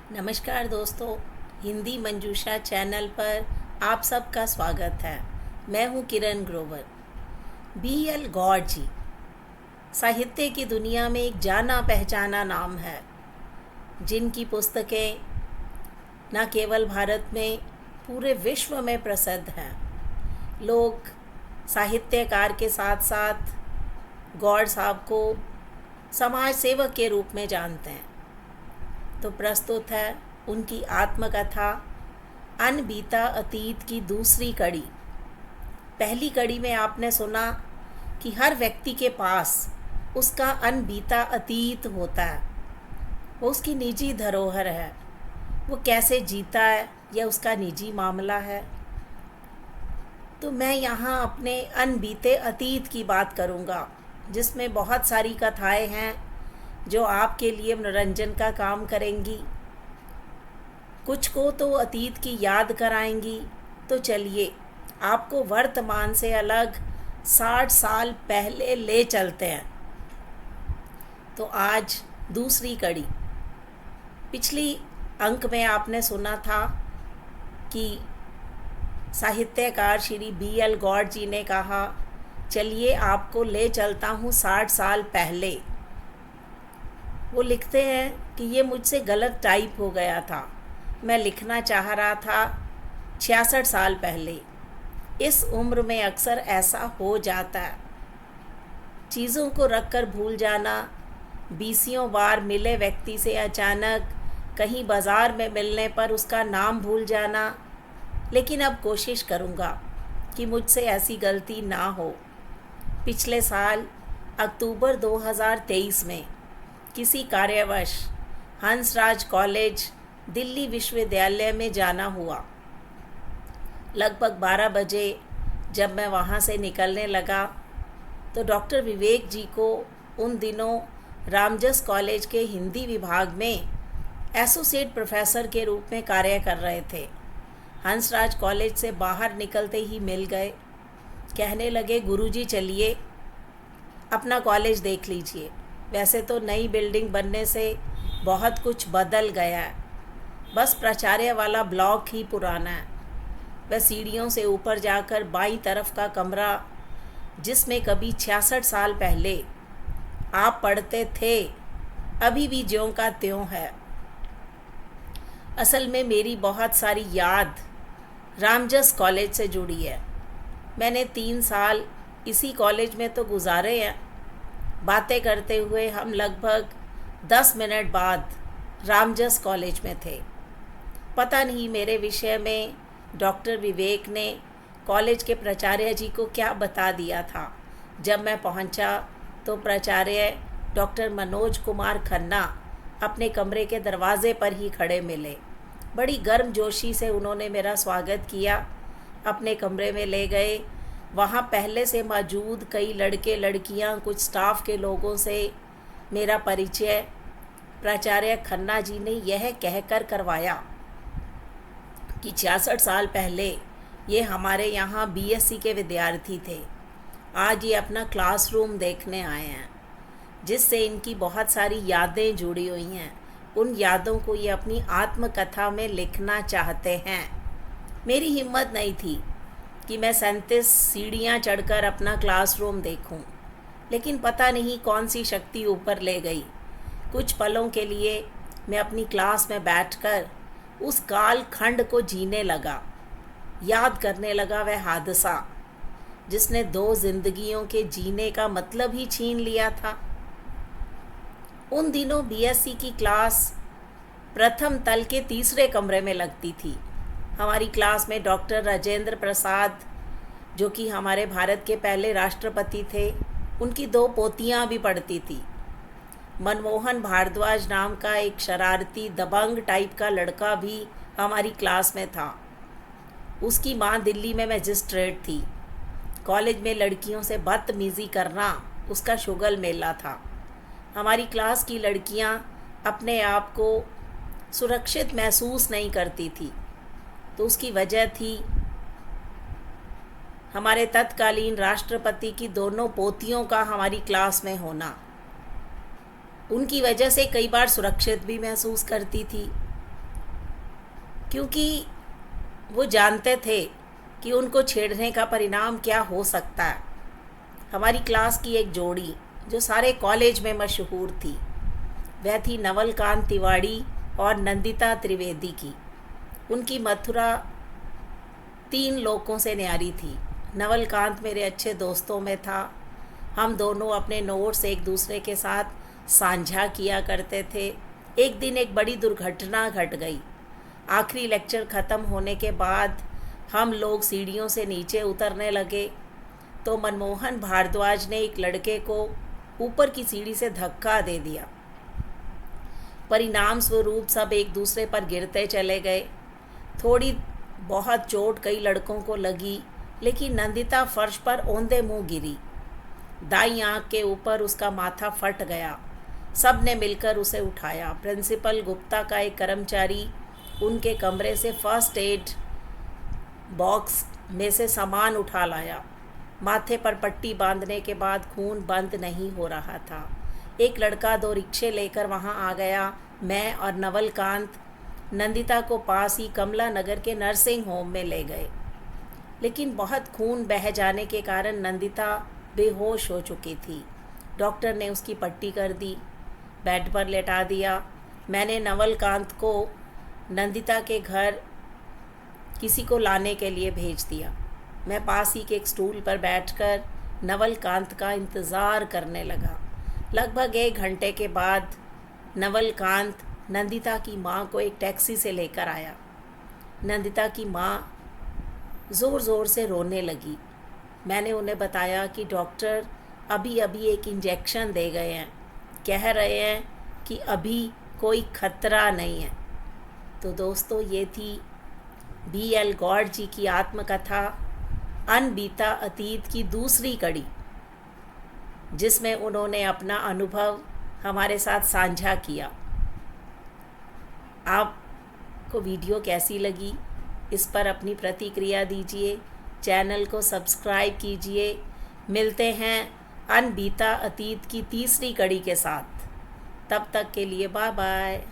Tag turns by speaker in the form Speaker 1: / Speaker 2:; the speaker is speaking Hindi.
Speaker 1: नमस्कार दोस्तों, हिंदी मंजूषा चैनल पर आप सबका स्वागत है। मैं हूं किरण ग्रोवर। बी.एल. गौड़ जी साहित्य की दुनिया में एक जाना पहचाना नाम है, जिनकी पुस्तकें न केवल भारत में पूरे विश्व में प्रसिद्ध हैं। लोग साहित्यकार के साथ साथ गौड़ साहब को समाज सेवक के रूप में जानते हैं। तो प्रस्तुत है उनकी आत्मकथा अनबीता अतीत की दूसरी कड़ी। पहली कड़ी में आपने सुना कि हर व्यक्ति के पास उसका अनबीता अतीत होता है, वो उसकी निजी धरोहर है। वो कैसे जीता है यह उसका निजी मामला है। तो मैं यहाँ अपने अनबीते अतीत की बात करूँगा, जिसमें बहुत सारी कथाएं हैं जो आपके लिए मनोरंजन का काम करेंगी, कुछ को तो अतीत की याद कराएंगी। तो चलिए आपको वर्तमान से अलग 60 साल पहले ले चलते हैं। तो आज दूसरी कड़ी। पिछली अंक में आपने सुना था कि साहित्यकार श्री बी.एल. गौड़ जी ने कहा, चलिए आपको ले चलता हूँ 60 साल पहले। वो लिखते हैं कि ये मुझसे गलत टाइप हो गया था। मैं लिखना चाह रहा था 66 साल पहले। इस उम्र में अक्सर ऐसा हो जाता है। चीज़ों को रख कर भूल जाना, बीसियों बार मिले व्यक्ति से अचानक कहीं बाज़ार में मिलने पर उसका नाम भूल जाना। लेकिन अब कोशिश करूँगा कि मुझसे ऐसी गलती ना हो। पिछले साल अक्टूबर 2023 में किसी कार्यवश हंसराज कॉलेज दिल्ली विश्वविद्यालय में जाना हुआ। लगभग 12 बजे जब मैं वहाँ से निकलने लगा तो डॉक्टर विवेक जी को उन दिनों रामजस कॉलेज के हिंदी विभाग में एसोसिएट प्रोफेसर के रूप में कार्य कर रहे थे। हंसराज कॉलेज से बाहर निकलते ही मिल गए। कहने लगे, गुरुजी चलिए अपना कॉलेज देख लीजिए। वैसे तो नई बिल्डिंग बनने से बहुत कुछ बदल गया है, बस प्राचार्य वाला ब्लॉक ही पुराना है। वह सीढ़ियों से ऊपर जाकर बाईं तरफ का कमरा, जिसमें कभी 66 साल पहले आप पढ़ते थे, अभी भी ज्यों का त्यों है। असल में मेरी बहुत सारी याद रामजस कॉलेज से जुड़ी है। मैंने 3 साल इसी कॉलेज में तो गुजारे हैं। बातें करते हुए हम लगभग 10 मिनट बाद रामजस कॉलेज में थे। पता नहीं मेरे विषय में डॉक्टर विवेक ने कॉलेज के प्राचार्य जी को क्या बता दिया था। जब मैं पहुंचा तो प्राचार्य डॉक्टर मनोज कुमार खन्ना अपने कमरे के दरवाजे पर ही खड़े मिले। बड़ी गर्मजोशी से उन्होंने मेरा स्वागत किया, अपने कमरे में ले गए। वहाँ पहले से मौजूद कई लड़के लड़कियाँ, कुछ स्टाफ के लोगों से मेरा परिचय प्राचार्य खन्ना जी ने यह कहकर करवाया कि 66 साल पहले ये हमारे यहाँ बीएससी के विद्यार्थी थे। आज ये अपना क्लासरूम देखने आए हैं, जिससे इनकी बहुत सारी यादें जुड़ी हुई हैं। उन यादों को ये अपनी आत्मकथा में लिखना चाहते हैं। मेरी हिम्मत नहीं थी कि मैं 37 सीढ़ियाँ चढ़कर अपना क्लासरूम देखूं, लेकिन पता नहीं कौन सी शक्ति ऊपर ले गई। कुछ पलों के लिए मैं अपनी क्लास में बैठकर उस काल खंड को जीने लगा, याद करने लगा वह हादसा जिसने 2 जिंदगियों के जीने का मतलब ही छीन लिया था। उन दिनों बीएससी की क्लास प्रथम तल के तीसरे कमरे में लगती थी। हमारी क्लास में डॉक्टर राजेंद्र प्रसाद, जो कि हमारे भारत के पहले राष्ट्रपति थे, उनकी 2 पोतियाँ भी पढ़ती थी। मनमोहन भारद्वाज नाम का एक शरारती दबंग टाइप का लड़का भी हमारी क्लास में था। उसकी माँ दिल्ली में मजिस्ट्रेट थी। कॉलेज में लड़कियों से बदतमीज़ी करना उसका शुगल मेला था। हमारी क्लास की लड़कियाँ अपने आप को सुरक्षित महसूस नहीं करती थी, तो उसकी वजह थी हमारे तत्कालीन राष्ट्रपति की दोनों पोतियों का हमारी क्लास में होना। उनकी वजह से कई बार सुरक्षित भी महसूस करती थी। क्योंकि वो जानते थे कि उनको छेड़ने का परिणाम क्या हो सकता है। हमारी क्लास की एक जोड़ी जो सारे कॉलेज में मशहूर थी, वह थी नवलकांत तिवारी और नंदिता त्रिवेदी की। उनकी मथुरा 3 लोगों से न्यारी थी। नवलकांत मेरे अच्छे दोस्तों में था। हम दोनों अपने नोट्स एक दूसरे के साथ साझा किया करते थे। एक दिन एक बड़ी दुर्घटना घट गई। आखिरी लेक्चर ख़त्म होने के बाद हम लोग सीढ़ियों से नीचे उतरने लगे तो मनमोहन भारद्वाज ने एक लड़के को ऊपर की सीढ़ी से धक्का दे दिया। परिणाम स्वरूप सब एक दूसरे पर गिरते चले गए। थोड़ी बहुत चोट कई लड़कों को लगी, लेकिन नंदिता फर्श पर औंधे मुंह गिरी। दाईं आंख के ऊपर उसका माथा फट गया। सब ने मिलकर उसे उठाया। प्रिंसिपल गुप्ता का एक कर्मचारी उनके कमरे से फर्स्ट एड बॉक्स में से सामान उठा लाया। माथे पर पट्टी बांधने के बाद खून बंद नहीं हो रहा था। एक लड़का 2 रिक्शे लेकर वहां आ गया। मैं और नवलकांत नंदिता को पास ही कमला नगर के नर्सिंग होम में ले गए, लेकिन बहुत खून बह जाने के कारण नंदिता बेहोश हो चुकी थी। डॉक्टर ने उसकी पट्टी कर दी, बेड पर लेटा दिया। मैंने नवलकांत को नंदिता के घर किसी को लाने के लिए भेज दिया। मैं पास ही के एक स्टूल पर बैठकर नवलकांत का इंतज़ार करने लगा। लगभग 1 घंटे के बाद नवलकांत नंदिता की माँ को एक टैक्सी से लेकर आया। नंदिता की माँ ज़ोर ज़ोर से रोने लगी। मैंने उन्हें बताया कि डॉक्टर अभी अभी एक इंजेक्शन दे गए हैं, कह रहे हैं कि अभी कोई खतरा नहीं है। तो दोस्तों, ये थी BL गौड़ जी की आत्मकथा अनबीता अतीत की दूसरी कड़ी, जिसमें उन्होंने अपना अनुभव हमारे साथ साझा किया। आपको वीडियो कैसी लगी, इस पर अपनी प्रतिक्रिया दीजिए। चैनल को सब्सक्राइब कीजिए। मिलते हैं अनबीता अतीत की तीसरी कड़ी के साथ। तब तक के लिए बाय बाय।